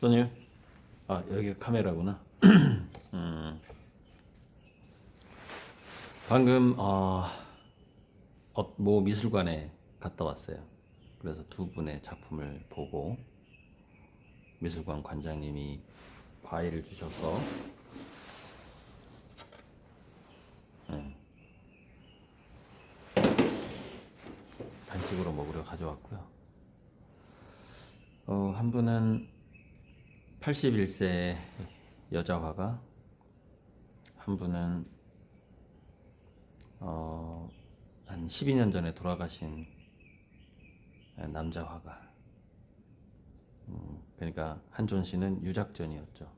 써니? 아, 여기가 카메라구나. 방금 모 미술관에 갔다 왔어요. 그래서 두 분의 작품을 보고 미술관 관장님이 과일을 주셔서 간식으로 먹으려 가져왔고요. 한 분은 81세 여자 화가, 한 분은 한 12년 전에 돌아가신 남자 화가. 그러니까 한존 씨는 유작전이었죠.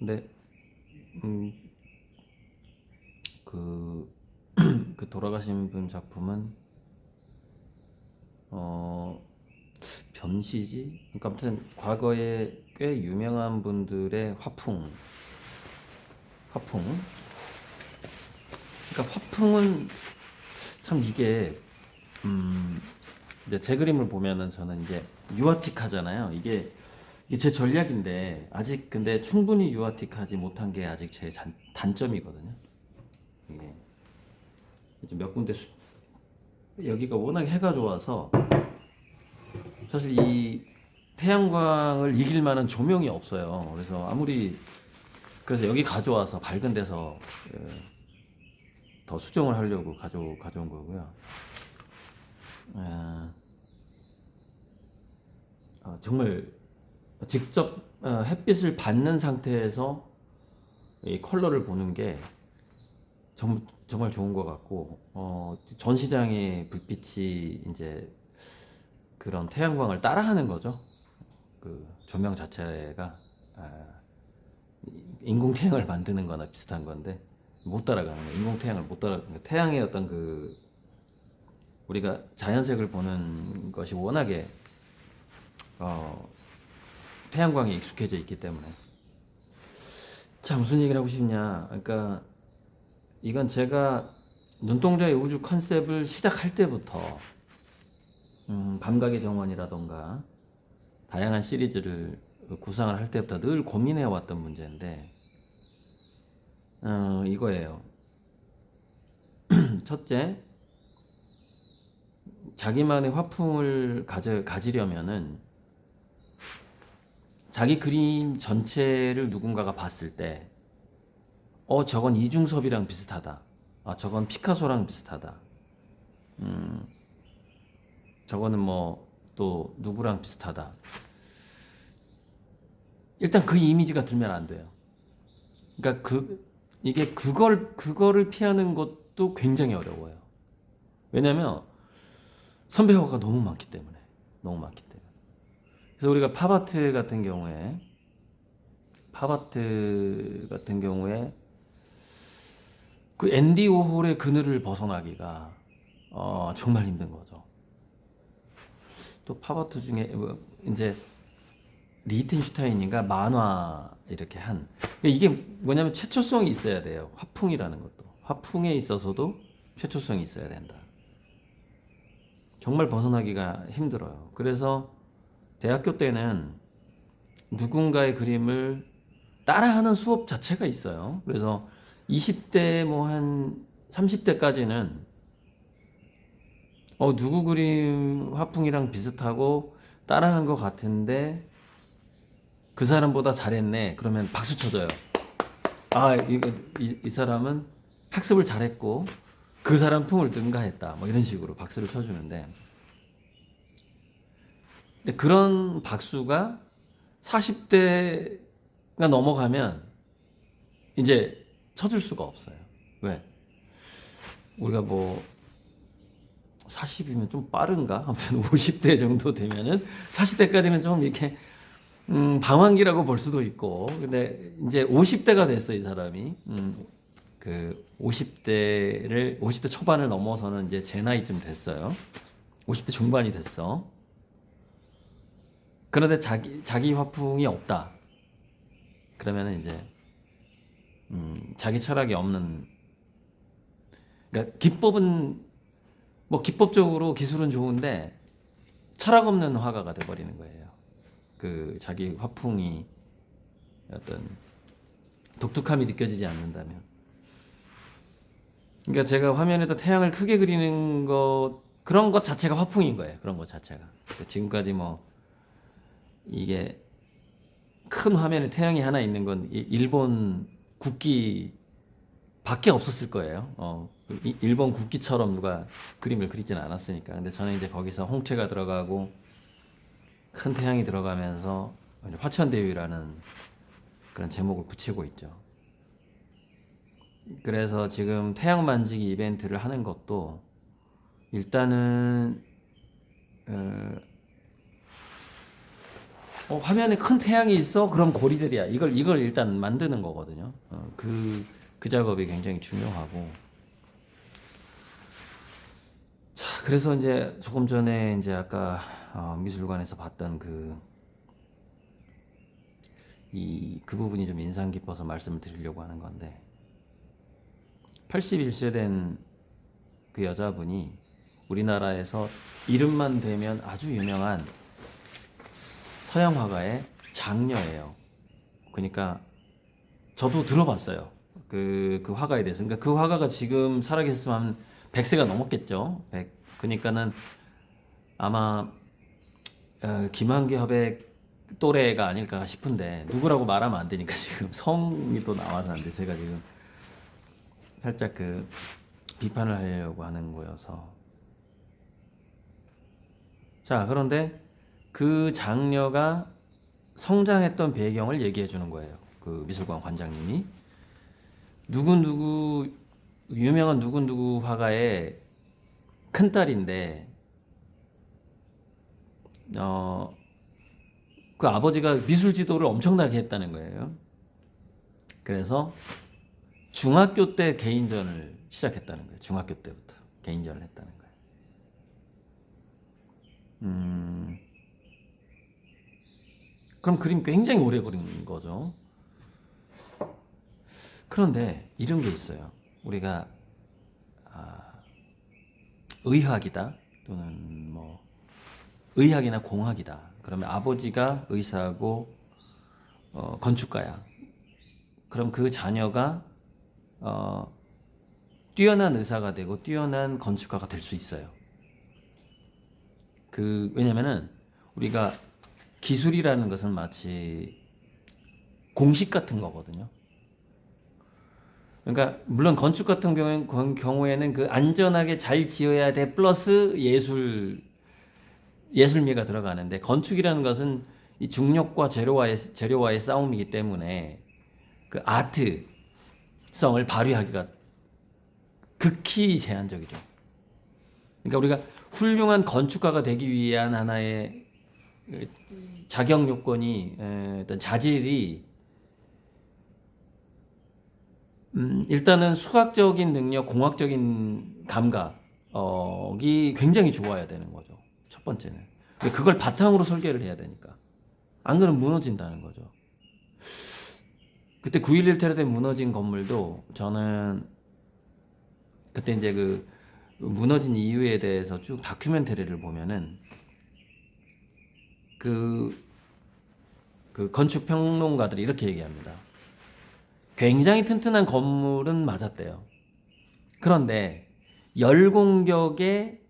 근데 그, 그 돌아가신 분 작품은 변시지? 그러니까 아무튼 과거에 꽤 유명한 분들의 화풍. 그러니까 화풍은 참 이게 이제 제 그림을 보면은 저는 이제 유아틱하잖아요. 이게 제 전략인데 아직 근데 충분히 유아틱하지 못한 게 아직 제 단점이거든요. 이게 이제 몇 군데 여기가 워낙 해가 좋아서 사실 이 태양광을 이길 만한 조명이 없어요. 그래서 여기 가져와서 밝은 데서 더 수정을 하려고 가져온 거고요. 정말 직접 햇빛을 받는 상태에서 이 컬러를 보는 게 정말 좋은 것 같고, 전시장의 불빛이 이제 그런 태양광을 따라하는 거죠. 그 조명 자체가 인공태양을 만드는 거나 비슷한 건데 못 따라가는 거예요. 인공태양을 못 따라가는 거예요. 태양의 어떤 우리가 자연색을 보는 것이 워낙에 태양광에 익숙해져 있기 때문에. 자, 무슨 얘기를 하고 싶냐. 그러니까 이건 제가 눈동자의 우주 컨셉을 시작할 때부터 감각의 정원이라던가 다양한 시리즈를 구상을 할 때부터 늘 고민해 왔던 문제인데 이거예요. 첫째, 자기만의 화풍을 가지려면은 자기 그림 전체를 누군가가 봤을 때 저건 이중섭이랑 비슷하다. 저건 피카소랑 비슷하다. 저거는 뭐 또 누구랑 비슷하다. 일단 그 이미지가 들면 안 돼요. 그러니까 이게 그거를 피하는 것도 굉장히 어려워요. 왜냐면 선배화가 너무 많기 때문에. 그래서 우리가 팝아트 같은 경우에 그 앤디 워홀의 그늘을 벗어나기가 정말 힘든 거죠. 또 팝아트 중에 이제 리히텐슈타인인가 만화 이렇게 한, 이게 뭐냐면 최초성이 있어야 돼요. 화풍이라는 것도 화풍에 있어서도 최초성이 있어야 된다. 정말 벗어나기가 힘들어요. 그래서 대학교 때는 누군가의 그림을 따라하는 수업 자체가 있어요. 그래서 20대 뭐 한 30대까지는 누구 그림 화풍이랑 비슷하고 따라한 것 같은데 그 사람보다 잘했네. 그러면 박수 쳐줘요. 이 사람은 학습을 잘했고 그 사람 풍을 능가했다. 뭐 이런 식으로 박수를 쳐주는데, 근데 그런 박수가 40대가 넘어가면 이제 쳐줄 수가 없어요. 왜? 우리가 뭐 40이면 좀 빠른가? 아무튼 50대 정도 되면은 40대까지는 좀 이렇게 방황기라고 볼 수도 있고, 근데 이제 50대가 됐어 이 사람이. 그 50대 초반을 넘어서는 이제 제 나이쯤 됐어요. 50대 중반이 됐어. 그런데 자기 화풍이 없다. 그러면은 이제 자기 철학이 없는, 그러니까 기법은 뭐 기법적으로 기술은 좋은데 철학 없는 화가가 돼버리는 거예요. 그 자기 화풍이 어떤 독특함이 느껴지지 않는다면. 그러니까 제가 화면에다 태양을 크게 그리는 것 그런 것 자체가 화풍인 거예요. 그런 것 자체가. 그러니까 지금까지 뭐 이게 큰 화면에 태양이 하나 있는 건 일본 국기 밖에 없었을 거예요. 일본 국기처럼 누가 그림을 그리지는 않았으니까. 근데 저는 이제 거기서 홍채가 들어가고 큰 태양이 들어가면서 화천대유라는 그런 제목을 붙이고 있죠. 그래서 지금 태양 만지기 이벤트를 하는 것도 일단은 화면에 큰 태양이 있어? 그럼 고리들이야. 이걸 일단 만드는 거거든요. 그 작업이 굉장히 중요하고. 자, 그래서 이제 조금 전에 이제 아까 미술관에서 봤던 그 부분이 좀 인상 깊어서 말씀을 드리려고 하는 건데, 81세 된 그 여자분이 우리나라에서 이름만 대면 아주 유명한 서양 화가의 장녀예요. 그러니까 저도 들어봤어요. 그 화가에 대해서. 그러니까 그 화가가 지금 살아계셨으면 한 100세가 넘었겠죠. 100. 그러니까는 아마 김한기 화백 또래가 아닐까 싶은데, 누구라고 말하면 안 되니까 지금 성이 또 나와서 안 돼. 제가 지금 살짝 비판을 하려고 하는 거여서. 자, 그런데 그 장녀가 성장했던 배경을 얘기해 주는 거예요. 그 미술관 관장님이 유명한 누구누구 화가의 큰딸인데, 그 아버지가 미술 지도를 엄청나게 했다는 거예요. 그래서 중학교 때 개인전을 시작했다는 거예요. 중학교 때부터 개인전을 했다는 거예요. 그럼 그림 굉장히 오래 그린 거죠. 그런데 이런 게 있어요. 우리가 의학이다 또는 뭐 의학이나 공학이다. 그러면 아버지가 의사고 건축가야. 그럼 그 자녀가 뛰어난 의사가 되고 뛰어난 건축가가 될 수 있어요. 왜냐면은 우리가 기술이라는 것은 마치 공식 같은 거거든요. 그러니까 물론 건축 같은 경우에는 그 안전하게 잘 지어야 돼 플러스 예술미가 들어가는데, 건축이라는 것은 이 중력과 재료와의 싸움이기 때문에 그 아트성을 발휘하기가 극히 제한적이죠. 그러니까 우리가 훌륭한 건축가가 되기 위한 하나의 자격 요건이, 어떤 자질이, 일단은 수학적인 능력, 공학적인 감각이 굉장히 좋아야 되는 거죠. 첫 번째는. 근데 그걸 바탕으로 설계를 해야 되니까. 안 그러면 무너진다는 거죠. 그때 9.11 테러 때 무너진 건물도, 저는 그때 이제 그 무너진 이유에 대해서 쭉 다큐멘터리를 보면은 그 건축 평론가들이 이렇게 얘기합니다. 굉장히 튼튼한 건물은 맞았대요. 그런데 열 공격에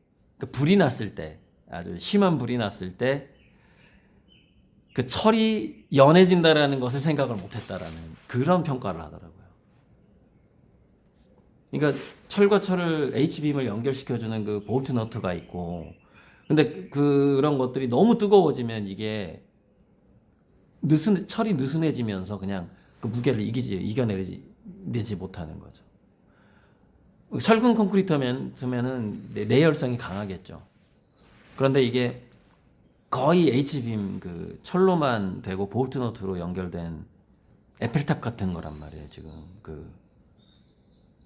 불이 났을 때, 아주 심한 불이 났을 때 그 철이 연해진다라는 것을 생각을 못했다라는 그런 평가를 하더라고요. 그러니까 철과 철을 H빔을 연결시켜주는 그 볼트 너트가 있고, 근데 그런 것들이 너무 뜨거워지면 이게 철이 느슨해지면서 그냥 그 무게를 이겨내지 못하는 거죠. 철근 콘크리트면은 내열성이 강하겠죠. 그런데 이게 거의 H빔 그 철로만 되고 볼트 너트로 연결된 에펠탑 같은 거란 말이에요. 지금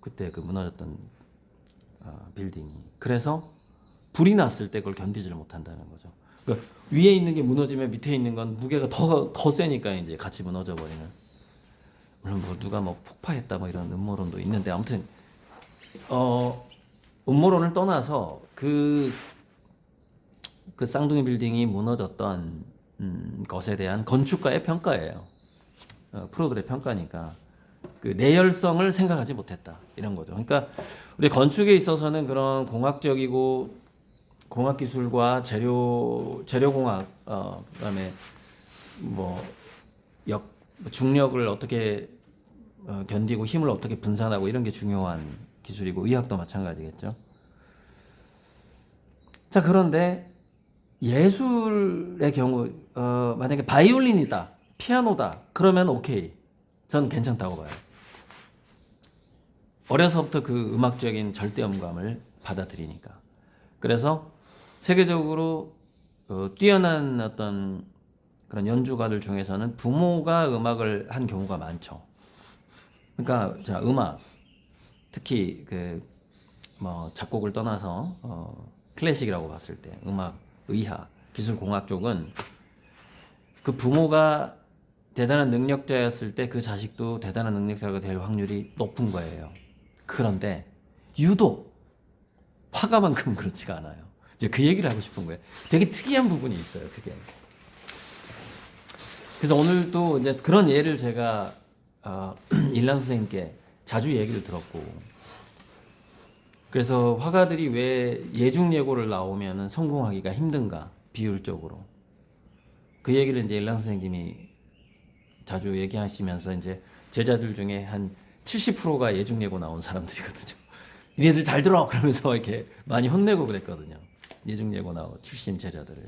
그때 그 무너졌던 빌딩이. 그래서 불이 났을 때 그걸 견디지를 못한다는 거죠. 그러니까 위에 있는 게 무너지면 밑에 있는 건 무게가 더 세니까 이제 같이 무너져 버리는. 물론 뭐 누가 뭐 폭파했다 뭐 이런 음모론도 있는데, 아무튼 음모론을 떠나서 그 쌍둥이 빌딩이 무너졌던 것에 대한 건축가의 평가예요. 프로들의 평가니까 그 내열성을 생각하지 못했다 이런 거죠. 그러니까 우리 건축에 있어서는 그런 공학적이고 공학 기술과 재료공학 그다음에 뭐 중력을 어떻게 견디고 힘을 어떻게 분산하고 이런 게 중요한 기술이고 의학도 마찬가지겠죠. 자, 그런데 예술의 경우 만약에 바이올린이다, 피아노다 그러면 오케이. 전 괜찮다고 봐요. 어려서부터 그 음악적인 절대음감을 받아들이니까. 그래서 세계적으로 뛰어난 어떤 그런 연주가들 중에서는 부모가 음악을 한 경우가 많죠. 그러니까 자, 음악 특히 그 뭐 작곡을 떠나서 클래식이라고 봤을 때 음악, 의학, 기술, 공학 쪽은 그 부모가 대단한 능력자였을 때 그 자식도 대단한 능력자가 될 확률이 높은 거예요. 그런데 유독 화가만큼 그렇지가 않아요. 이제 그 얘기를 하고 싶은 거예요. 되게 특이한 부분이 있어요, 그게. 그래서 오늘도 이제 그런 예를 제가 일란 선생님께 자주 얘기를 들었고, 그래서 화가들이 왜 예중예고를 나오면 성공하기가 힘든가 비율적으로 그 얘기를 이제 일란 선생님이 자주 얘기하시면서 이제 제자들 중에 한 70%가 예중예고 나온 사람들이거든요. 얘네들 잘 들어 그러면서 이렇게 많이 혼내고 그랬거든요. 예중예고 나온 출신 제자들을.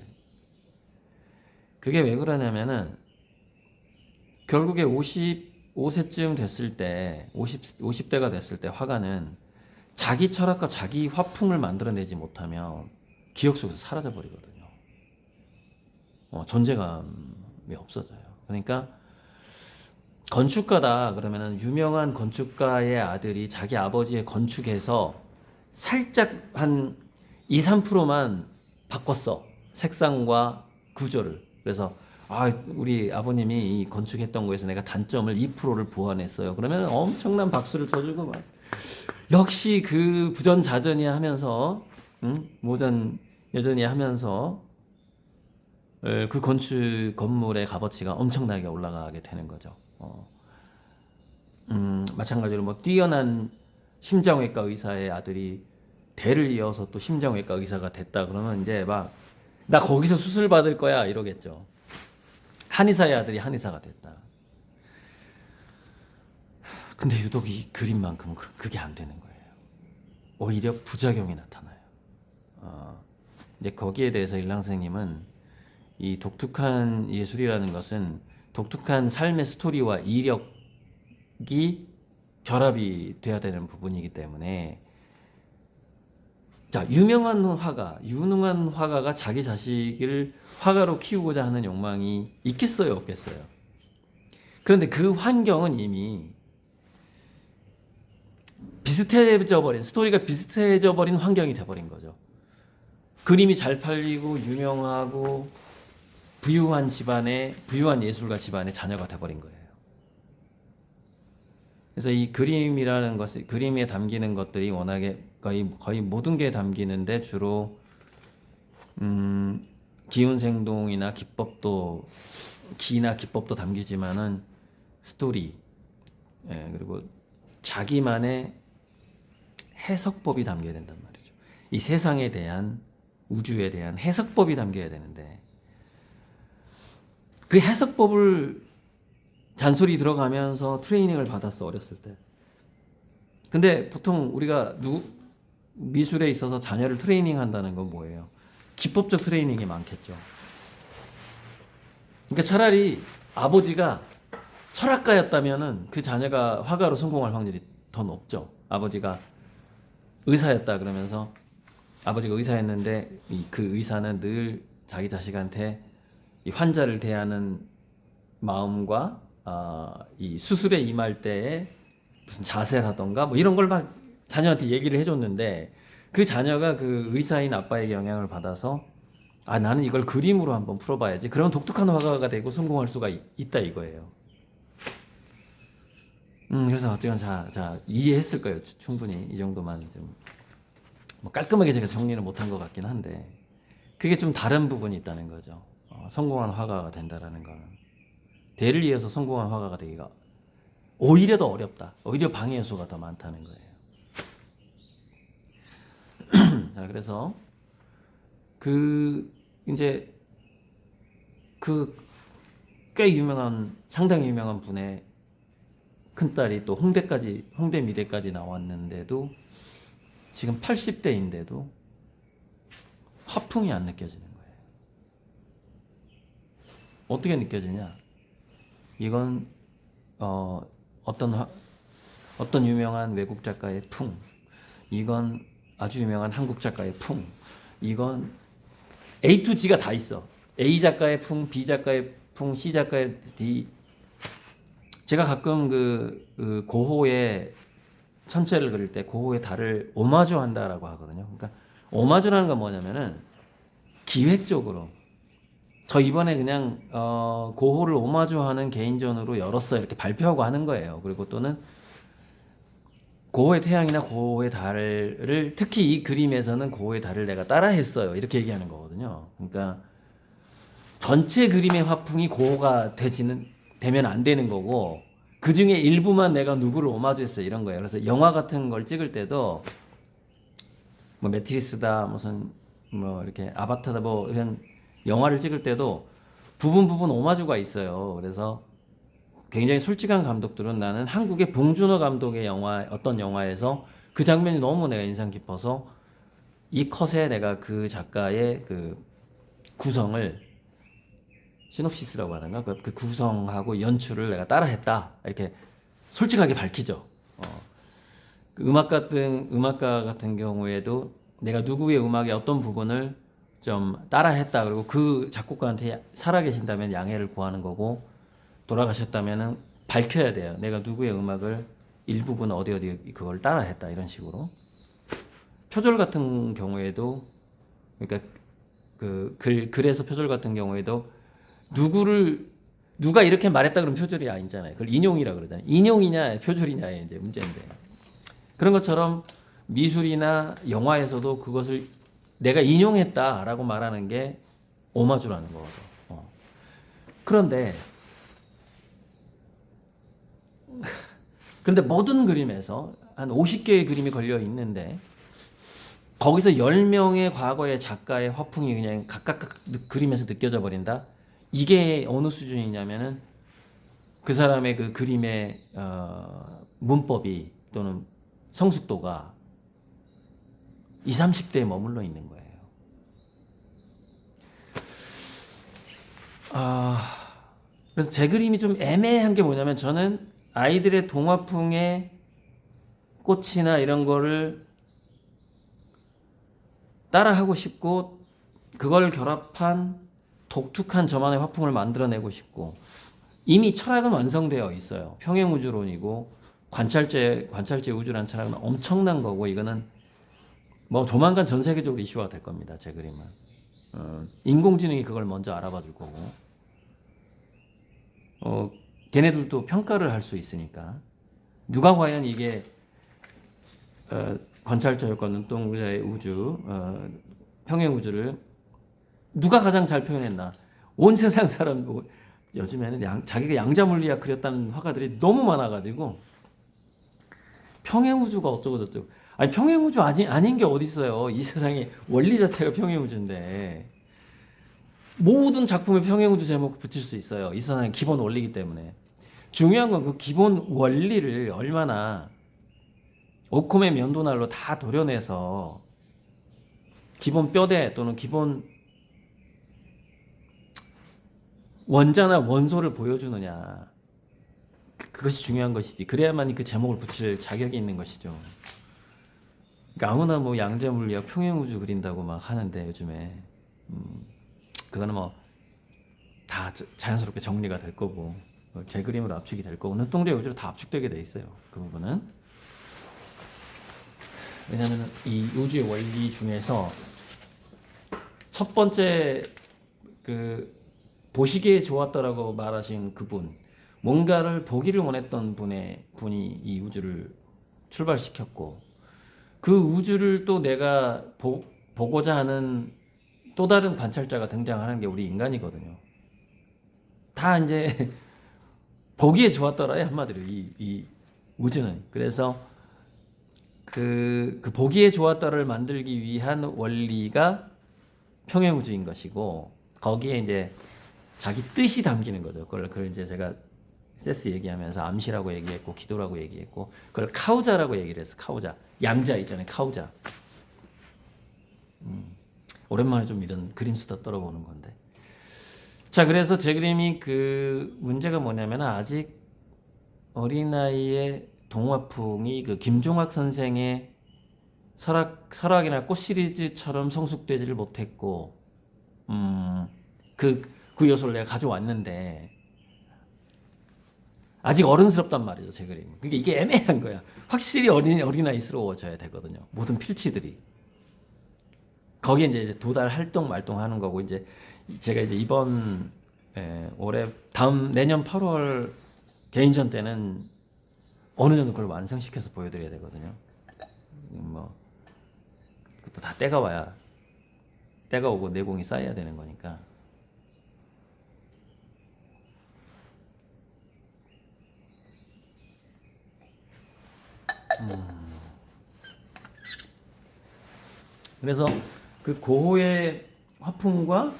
그게 왜 그러냐면은 결국에 55세쯤 됐을 때 50대가 됐을 때 화가는 자기 철학과 자기 화풍을 만들어내지 못하면 기억 속에서 사라져 버리거든요. 존재감이 없어져요. 그러니까 건축가다 그러면은 유명한 건축가의 아들이 자기 아버지의 건축에서 살짝 한 2, 3%만 바꿨어. 색상과 구조를. 그래서 우리 아버님이 이 건축했던 거에서 내가 단점을 2%를 보완했어요. 그러면 엄청난 박수를 쳐주고 막 역시 그 부전자전이 하면서 모전 여전히 하면서 그 건축 건물의 값어치가 엄청나게 올라가게 되는 거죠. 마찬가지로 뭐 뛰어난 심장외과 의사의 아들이 대를 이어서 또 심장외과 의사가 됐다 그러면 이제 막 나 거기서 수술 받을 거야 이러겠죠. 한의사의 아들이 한의사가 됐다. 근데 유독 이 그림만큼은 그게 안 되는 거예요. 오히려 부작용이 나타나요. 이제 거기에 대해서 일랑 선생님은 이 독특한 예술이라는 것은 독특한 삶의 스토리와 이력이 결합이 돼야 되는 부분이기 때문에 자, 유능한 화가가 자기 자식을 화가로 키우고자 하는 욕망이 있겠어요, 없겠어요? 그런데 그 환경은 이미 스토리가 비슷해져 버린 환경이 돼버린 거죠. 그림이 잘 팔리고 유명하고 부유한 예술가 집안의 자녀가 돼버린 거예요. 그래서 이 그림이라는 것이 그림에 담기는 것들이 워낙에 거의 모든 게 담기는데 주로 기운생동이나 기나 기법도 담기지만은 스토리 그리고 자기만의 해석법이 담겨야 된단 말이죠. 이 세상에 대한 우주에 대한 해석법이 담겨야 되는데 그 해석법을 잔소리 들어가면서 트레이닝을 받았어 어렸을 때. 근데 보통 우리가 미술에 있어서 자녀를 트레이닝한다는 건 뭐예요? 기법적 트레이닝이 많겠죠. 그러니까 차라리 아버지가 철학가였다면은 그 자녀가 화가로 성공할 확률이 더 높죠. 아버지가 의사였다 그러면서 아버지가 의사였는데 그 의사는 늘 자기 자식한테 이 환자를 대하는 마음과 이 수술에 임할 때의 무슨 자세라던가 뭐 이런 걸 막 자녀한테 얘기를 해줬는데 그 자녀가 그 의사인 아빠에게 영향을 받아서 나는 이걸 그림으로 한번 풀어봐야지. 그러면 독특한 화가가 되고 성공할 수가 있다 이거예요. 그래서 어쨌든 자 이해했을 거예요. 충분히 이 정도만 좀 뭐 깔끔하게 제가 정리를 못한 것 같긴 한데 그게 좀 다른 부분이 있다는 거죠. 성공한 화가가 된다라는 거는 대를 이어서 성공한 화가가 되기가 오히려 더 어렵다. 오히려 방해 요소가 더 많다는 거예요. 자, 그래서 그 이제 그 꽤 유명한 상당히 유명한 분의 큰딸이 또 홍대 미대까지 나왔는데도 지금 80대인데도 화풍이 안 느껴지는 거예요. 어떻게 느껴지냐? 이건 어떤 유명한 외국 작가의 풍, 이건 아주 유명한 한국 작가의 풍, 이건 A to G가 다 있어. A 작가의 풍, B 작가의 풍, C 작가의 D. 제가 가끔 그 고호의 천체를 그릴 때 고호의 달을 오마주한다라고 하거든요. 그러니까 오마주라는 건 뭐냐면은 기획적으로 저 이번에 그냥 고호를 오마주하는 개인전으로 열었어요 이렇게 발표하고 하는 거예요. 그리고 또는 고호의 태양이나 고호의 달을 특히 이 그림에서는 고호의 달을 내가 따라했어요 이렇게 얘기하는 거거든요. 그러니까 전체 그림의 화풍이 고호가 되면 안 되는 거고 그 중에 일부만 내가 누구를 오마주했어요 이런 거예요. 그래서 영화 같은 걸 찍을 때도 뭐 매트리스다 무슨 뭐 이렇게 아바타다 뭐 이런 영화를 찍을 때도 부분 오마주가 있어요. 그래서 굉장히 솔직한 감독들은 나는 한국의 봉준호 감독의 영화 어떤 영화에서 그 장면이 너무 내가 인상 깊어서 이 컷에 내가 그 작가의 그 구성을 시놉시스라고 하는가 그 구성하고 연출을 내가 따라했다 이렇게 솔직하게 밝히죠. 그 음악가 같은 경우에도 내가 누구의 음악의 어떤 부분을 좀 따라했다 그리고 그 작곡가한테 살아계신다면 양해를 구하는 거고 돌아가셨다면은 밝혀야 돼요. 내가 누구의 음악을 일부분 어디 그걸 따라했다 이런 식으로. 표절 같은 경우에도 그러니까 그 글에서 표절 같은 경우에도 누가 이렇게 말했다 그러면 표절이 아니잖아요. 그걸 인용이라 그러잖아요. 인용이냐 표절이냐의 이제 문제인데 그런 것처럼 미술이나 영화에서도 그것을 내가 인용했다라고 말하는 게 오마주라는 거거든. 그런데 모든 그림에서 한 50개의 그림이 걸려 있는데 거기서 10명의 과거의 작가의 화풍이 그냥 각각 그림에서 느껴져 버린다. 이게 어느 수준이냐면은 그 사람의 그 그림의 문법이 또는 성숙도가 20, 30대에 머물러 있는 거예요. 그래서 제 그림이 좀 애매한 게 뭐냐면 저는 아이들의 동화풍의 꽃이나 이런 거를 따라하고 싶고 그걸 결합한 독특한 저만의 화풍을 만들어내고 싶고 이미 철학은 완성되어 있어요. 평행우주론이고 관찰제 우주라는 철학은 엄청난 거고 이거는 뭐 조만간 전 세계적으로 이슈가 될 겁니다. 제 그림은. 인공지능이 그걸 먼저 알아봐 줄 거고 걔네들도 평가를 할 수 있으니까 누가 과연 이게 관찰자였고 눈동자의 우주 평행우주를 누가 가장 잘 표현했나 온 세상 사람 요즘에는 자기가 양자물리학 그렸다는 화가들이 너무 많아가지고 평행우주가 어쩌고 저쩌고 아니 평행우주 아닌 게 어디 있어요. 이 세상의 원리 자체가 평행우주인데 모든 작품에 평행우주 제목 붙일 수 있어요. 이 세상의 기본 원리이기 때문에 중요한 건 그 기본 원리를 얼마나 오콤의 면도날로 다 도려내서 기본 뼈대 또는 기본 원자나 원소를 보여주느냐 그것이 중요한 것이지. 그래야만 그 제목을 붙일 자격이 있는 것이죠. 그러니까 아무나 뭐 양자물리학 평행우주 그린다고 막 하는데 요즘에 그거는 뭐 다 자연스럽게 정리가 될 거고 제 그림으로 압축이 될 거고 눈동자 우주로 다 압축되게 돼 있어요. 그 부분은 왜냐하면 이 우주의 원리 중에서 첫 번째 그 보시기에 좋았다라고 말하신 그분 뭔가를 보기를 원했던 분이 이 우주를 출발시켰고 그 우주를 또 내가 보고자 하는 또 다른 관찰자가 등장하는 게 우리 인간이거든요. 다 이제 보기에 좋았더라요, 한마디로 이 우주는. 그래서 그 보기에 좋았더를 만들기 위한 원리가 평행우주인 것이고, 거기에 이제 자기 뜻이 담기는 거죠. 그걸 이제 제가 세스 얘기하면서 암시라고 얘기했고 기도라고 얘기했고, 그걸 카우자라고 얘기를 했어. 카우자, 양자 있잖아요. 카우자. 오랜만에 좀 이런 그림 수다 떨어보는 건데. 자, 그래서 제 그림이 그 문제가 뭐냐면, 아직 어린아이의 동화풍이 그 김종학 선생의 설악이나 꽃 시리즈처럼 성숙되지를 못했고, 그 요소를 내가 가져왔는데 아직 어른스럽단 말이죠, 제 그림. 그러니까 이게 애매한 거야. 확실히 어린아이스러워져야 되거든요, 모든 필치들이. 거기에 이제 도달 활동 말동하는 거고, 이제 제가 이제 이번 올해 내년 8월 개인전 때는 어느 정도 그걸 완성시켜서 보여드려야 되거든요. 뭐 그것도 다 때가 와야, 때가 오고 내공이 쌓여야 되는 거니까. 그래서 그 고호의 화풍과,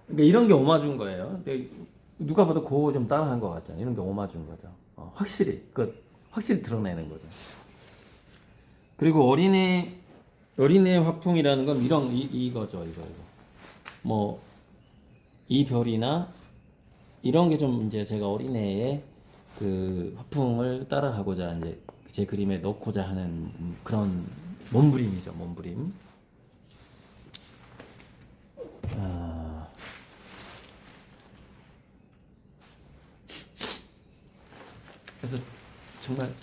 그러니까 이런 게 오마주인 거예요. 누가 봐도 고호 좀 따라한 것 같잖아요. 이런 게 오마주인 거죠. 확실히 드러내는 거죠. 그리고 어린애 화풍이라는 건 이거죠. 이거. 뭐 이 별이나 이런 게 좀 이제 제가 어린애의 그 화풍을 따라하고자 이제 제 그림에 넣고자 하는 그런 몸부림이죠. 몸부림. 그래서 정말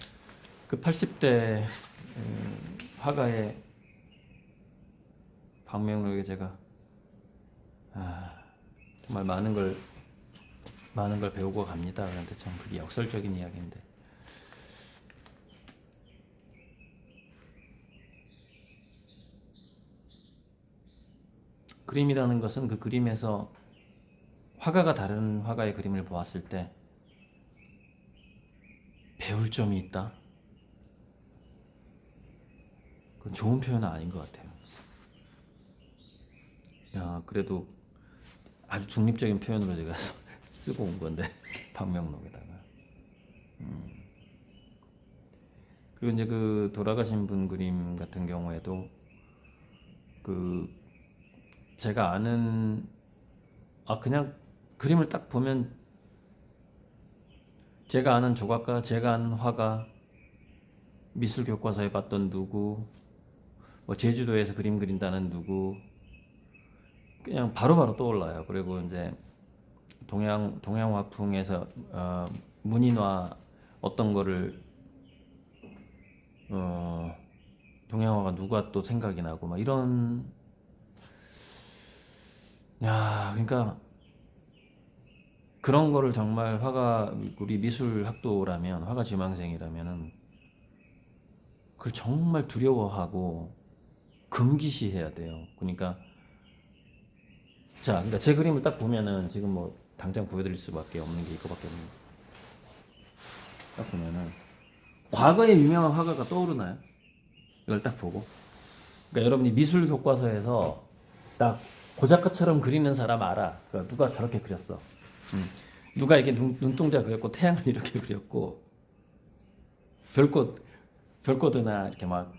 그 80대 화가의 방명록에 제가 정말 많은 걸 배우고 갑니다. 그런데 참 그게 역설적인 이야기인데, 그림이라는 것은 그 그림에서 화가가 다른 화가의 그림을 보았을 때 배울 점이 있다? 그건 좋은 표현은 아닌 것 같아요. 그래도 아주 중립적인 표현으로 제가 쓰고 온 건데, 방명록에다가. 그리고 이제 그 돌아가신 분 그림 같은 경우에도 그 제가 아는, 그냥 그림을 딱 보면 제가 아는 조각가, 제가 아는 화가, 미술 교과서에 봤던 누구, 뭐 제주도에서 그림 그린다는 누구, 그냥 바로바로 떠올라요. 그리고 이제 동양 화풍에서 문인화 어떤 거를 동양화가 누가 또 생각이 나고 막 이런. 그러니까 그런 거를 정말 우리 미술 학도라면, 화가 지망생이라면은 그걸 정말 두려워하고 금기시해야 돼요. 그러니까 제 그림을 딱 보면은, 지금 뭐 당장 보여드릴 수밖에 없는 게 이거밖에 없는 거예요. 딱 보면은 과거의 유명한 화가가 떠오르나요? 이걸 딱 보고. 그러니까 여러분이 미술 교과서에서 딱 고작가처럼 그리는 사람 알아. 그러니까 누가 저렇게 그렸어. 누가 이렇게 눈동자 그렸고 태양을 이렇게 그렸고 별꽃이나 이렇게 막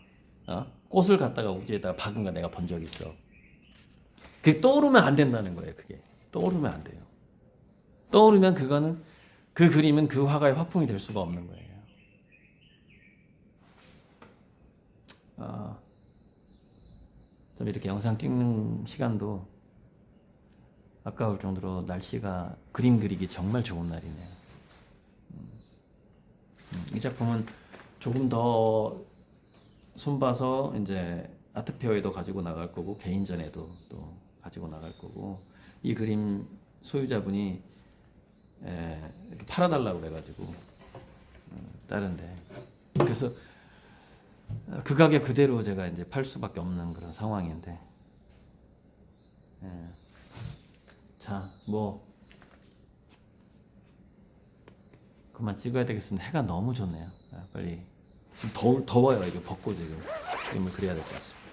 꽃을 갖다가 우주에다가 박은 거 내가 본 적 있어. 그게 떠오르면 안 된다는 거예요. 그게 떠오르면 안 돼요. 떠오르면 그 그림은 그 화가의 화풍이 될 수가 없는 거예요. 좀 이렇게 영상 찍는 시간도 아까울 정도로 날씨가 그림 그리기 정말 좋은 날이네요. 이 작품은 조금 더 손봐서 이제 아트페어에도 가지고 나갈 거고, 개인전에도 또 가지고 나갈 거고, 이 그림 소유자분이 이렇게 팔아달라고 그래가지고 다른데, 그래서 그 가격 그대로 제가 이제 팔 수밖에 없는 그런 상황인데, 예. 자, 뭐 그만 찍어야 되겠습니다. 해가 너무 좋네요. 빨리 지금 더워요. 이거 벗고 지금 그림을 그려야 될 것 같습니다.